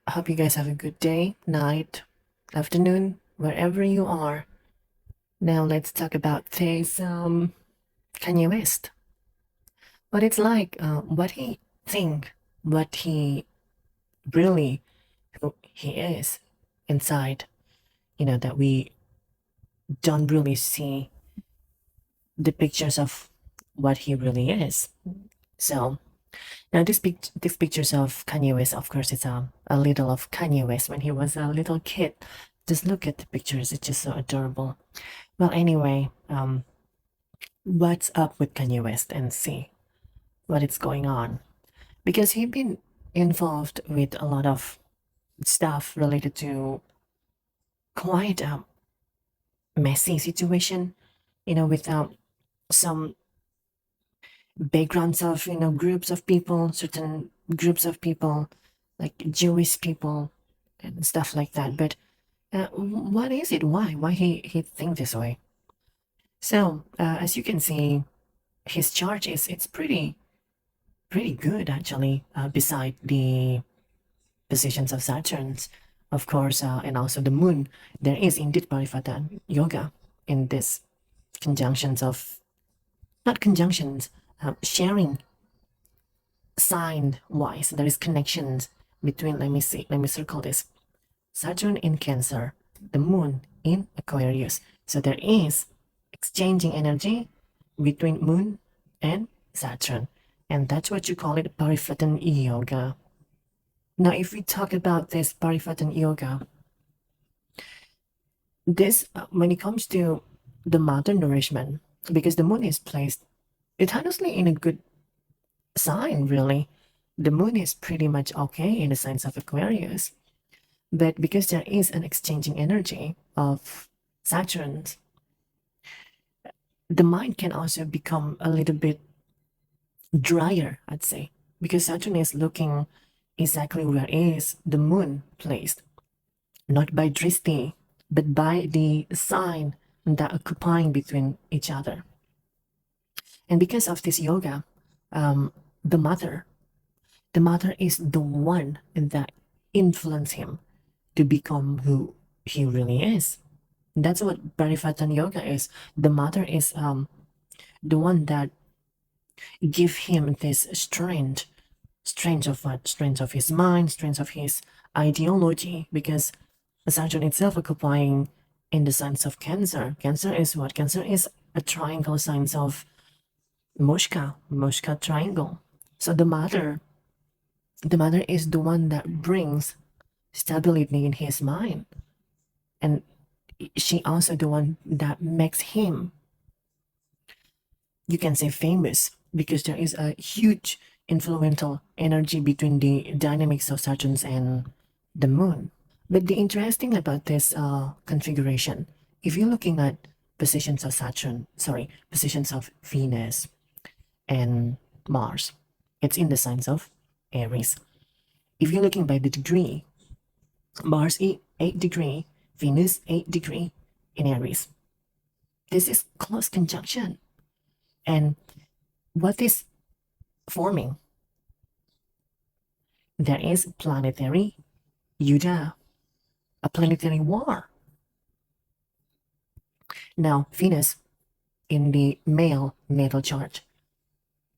Hope you guys have a good day, night, afternoon, wherever you are. Now let's talk about this Kanye West. What it's like, what he think, what he really who he is inside. That we don't really see the pictures of what he really is. So now these pictures of Kanye West, of course, it's a little of Kanye West when he was a little kid. Just look at the pictures; it's just so adorable. Well, anyway, what's up with Kanye West and see what is going on because he's been involved with a lot of stuff related to quite a messy situation, with some backgrounds of groups of people, certain groups of people, like Jewish people and stuff like that. But what is it? Why he think this way? So as you can see, his chart is it's pretty good actually. Beside the positions of Saturn's, of course, and also the moon, there is indeed Parivatan yoga in this conjunctions of not conjunctions, sharing sign wise. There is connections between. Let me circle this. Saturn in Cancer, the moon in Aquarius. So there is exchanging energy between moon and Saturn. And that's what you call it Parivatan yoga. Now, if we talk about this Parivatan yoga, this when it comes to the mother nourishment, because the moon is placed, it's honestly in a good sign, really. The moon is pretty much okay in the signs of Aquarius, but because there is an exchanging energy of Saturn, the mind can also become a little bit drier, I'd say, because Saturn is looking exactly where is the moon placed, not by drishti, but by the sign that occupying between each other. And because of this yoga, the mother is the one that influenced him to become who he really is. That's what Parivatan yoga is. The mother is the one that give him this strength of what? Strength of his mind, strength of his ideology, because Saturn itself occupying in the signs of Cancer. Cancer is what? Cancer is a triangle signs of Mushka triangle. So the mother is the one that brings stability in his mind. And she also the one that makes him, you can say, famous, because there is a huge influential energy between the dynamics of Saturn and the moon. But the interesting about this configuration, if you're looking at positions of positions of Venus and Mars, it's in the signs of Aries. If you're looking by the degree, Mars 8 degree, Venus 8 degree in Aries. This is close conjunction. And what is forming? There is planetary Yuddha, a planetary war. Now, Venus in the male natal chart,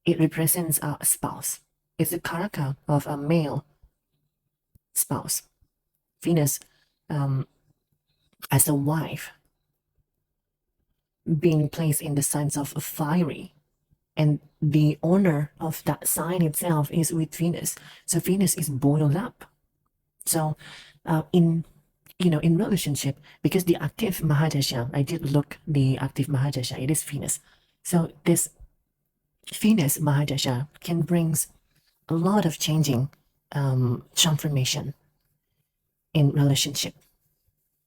it represents a spouse. It's the karaka of a male spouse. Venus as a wife being placed in the signs of fiery, and the owner of that sign itself is with Venus. So Venus is boiled up. So in relationship, because the active Mahadasha, I did look the active Mahadasha, it is Venus. So this Venus Mahadasha can brings a lot of changing transformation in relationship.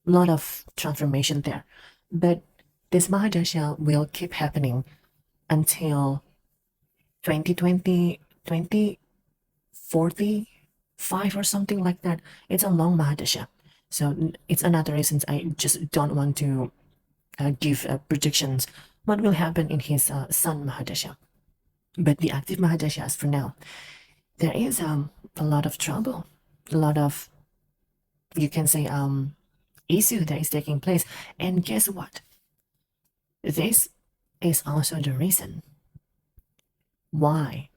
A lot of transformation there. But this Mahadasha will keep happening until 2020, 2045 or something like that. It's a long Mahadasha. So it's another reason I just don't want to give predictions what will happen in his Sun Mahadasha. But the active Mahadashas for now, there is a lot of trouble. a lot of, you can say, issue that is taking place. And guess what? This is also the reason why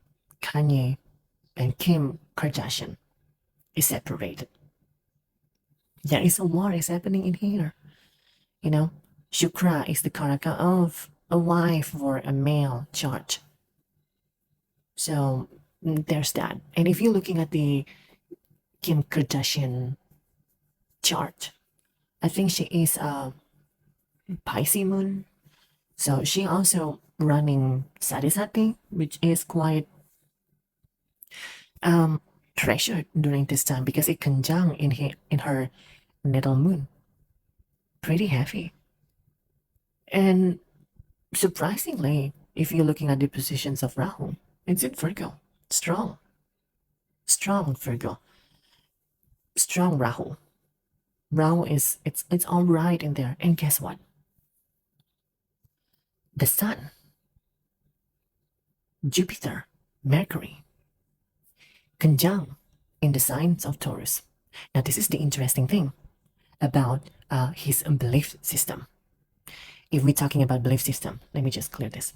Kanye and Kim Kardashian is separated. There is a war is happening in here. You know, Shukra is the character of a wife for a male chart. So there's that. And if you're looking at the Kim Kardashian chart, I think she is a Pisces moon. So she also running Sadisati, which is quite pressured during this time because it conjunct in her natal moon. Pretty heavy. And surprisingly, if you're looking at the positions of Rahu, it's in Virgo. Strong. Strong Virgo. Strong Rahu. Rahu is it's all right in there. And guess what? The Sun, Jupiter, Mercury, conjunct in the signs of Taurus. Now, this is the interesting thing about his belief system. If we're talking about belief system, let me just clear this.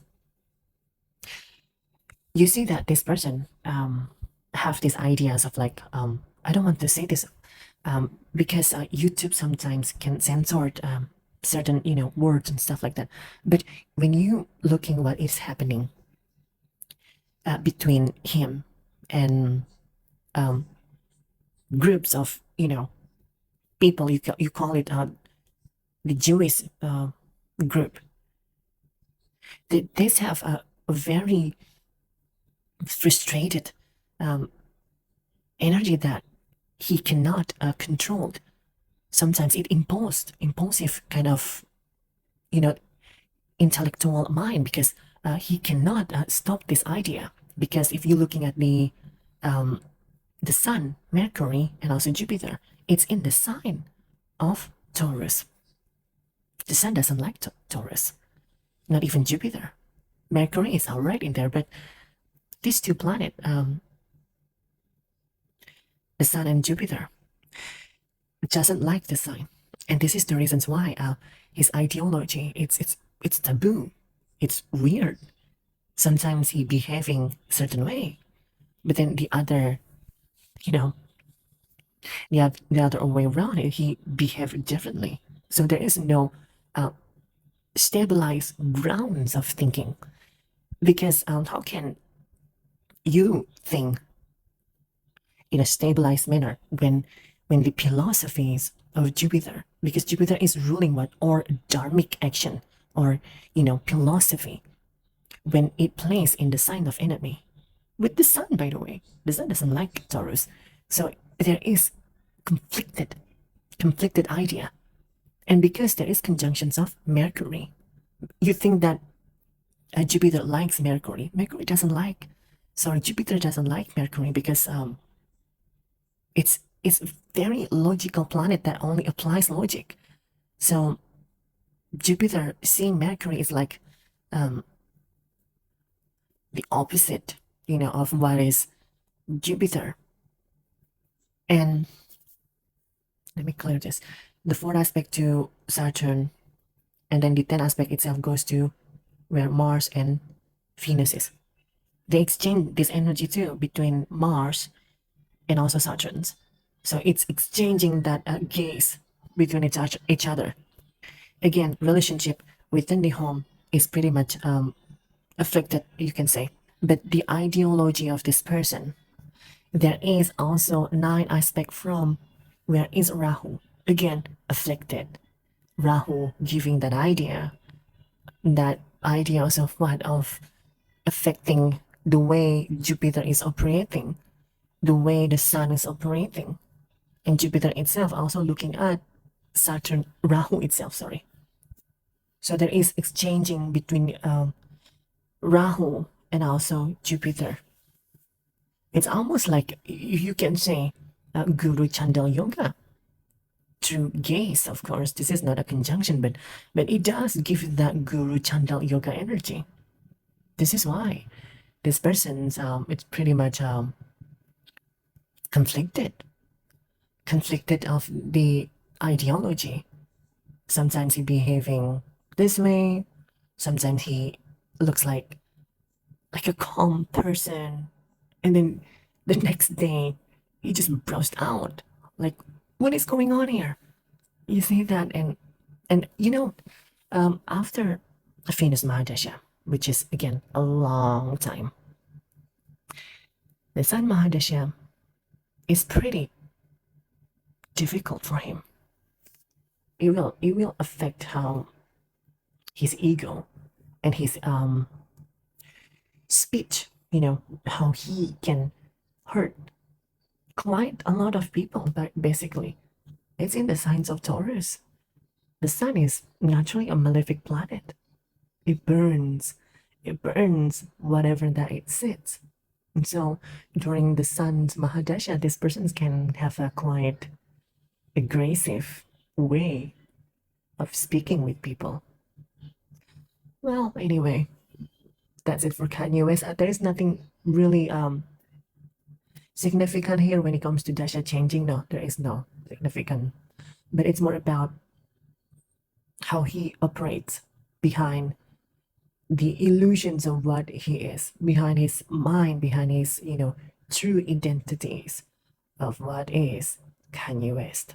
You see that this person have these ideas of like, I don't want to say this because YouTube sometimes can censor certain, words and stuff like that. But when you looking what is happening between him and groups of, people, you call it the Jewish group, they have a very frustrated energy that he cannot control. Sometimes it impulsive kind of, intellectual mind because he cannot stop this idea. Because if you're looking at the Sun, Mercury, and also Jupiter, it's in the sign of Taurus. The Sun doesn't like Taurus, not even Jupiter. Mercury is alright in there, but these two planets, the Sun and Jupiter, doesn't like the sign, and this is the reasons why his ideology it's taboo, it's weird. Sometimes he behaving certain way, but then the other, the other way around, he behaved differently. So there is no stabilized grounds of thinking, because how can you think in a stabilized manner when the philosophies of Jupiter, because Jupiter is ruling what, or dharmic action, or philosophy, when it plays in the sign of enemy with the Sun, by the way, the Sun doesn't like Taurus. So there is conflicted idea. And because there is conjunctions of Mercury, you think that Jupiter likes Mercury. Mercury doesn't like, sorry, Jupiter doesn't like Mercury because it's very logical planet that only applies logic. So Jupiter seeing Mercury is like the opposite, of what is Jupiter. And let me clear this. The fourth aspect to Saturn, and then the 10th aspect itself goes to where Mars and Venus is. They exchange this energy too between Mars and also Saturn's. So it's exchanging that gaze between each other. Again, relationship within the home is pretty much affected, you can say. But the ideology of this person, there is also 9 aspect from where is Rahu. Again, afflicted. Rahu giving that idea of what, of affecting the way Jupiter is operating, the way the Sun is operating, and Jupiter itself also looking at Saturn, Rahu itself, sorry. So there is exchanging between Rahu and also Jupiter. It's almost like you can say Guru Chandal Yoga through gaze. Of course, this is not a conjunction, but it does give that Guru Chandal Yoga energy. This is why this person's it's pretty much conflicted. conflicted of the ideology. Sometimes he behaving this way, sometimes he looks like a calm person, and then the next day he just burst out. Like, what is going on here? You see that, and after Venus Mahadasha, which is again a long time, the Sun Mahadasha is pretty difficult for him. It will affect how his ego and his speech, how he can hurt quite a lot of people, but basically it's in the signs of Taurus. The sun is naturally a malefic planet. It burns whatever that it sits. And so during the sun's Mahadasha, this person can have a quite aggressive way of speaking with people. Well, anyway, that's it for Kanye West. There is nothing really significant here when it comes to Dasha changing. No, there is no significant. But it's more about how he operates behind the illusions of what he is, behind his mind, behind his, true identities of what is Kanye West.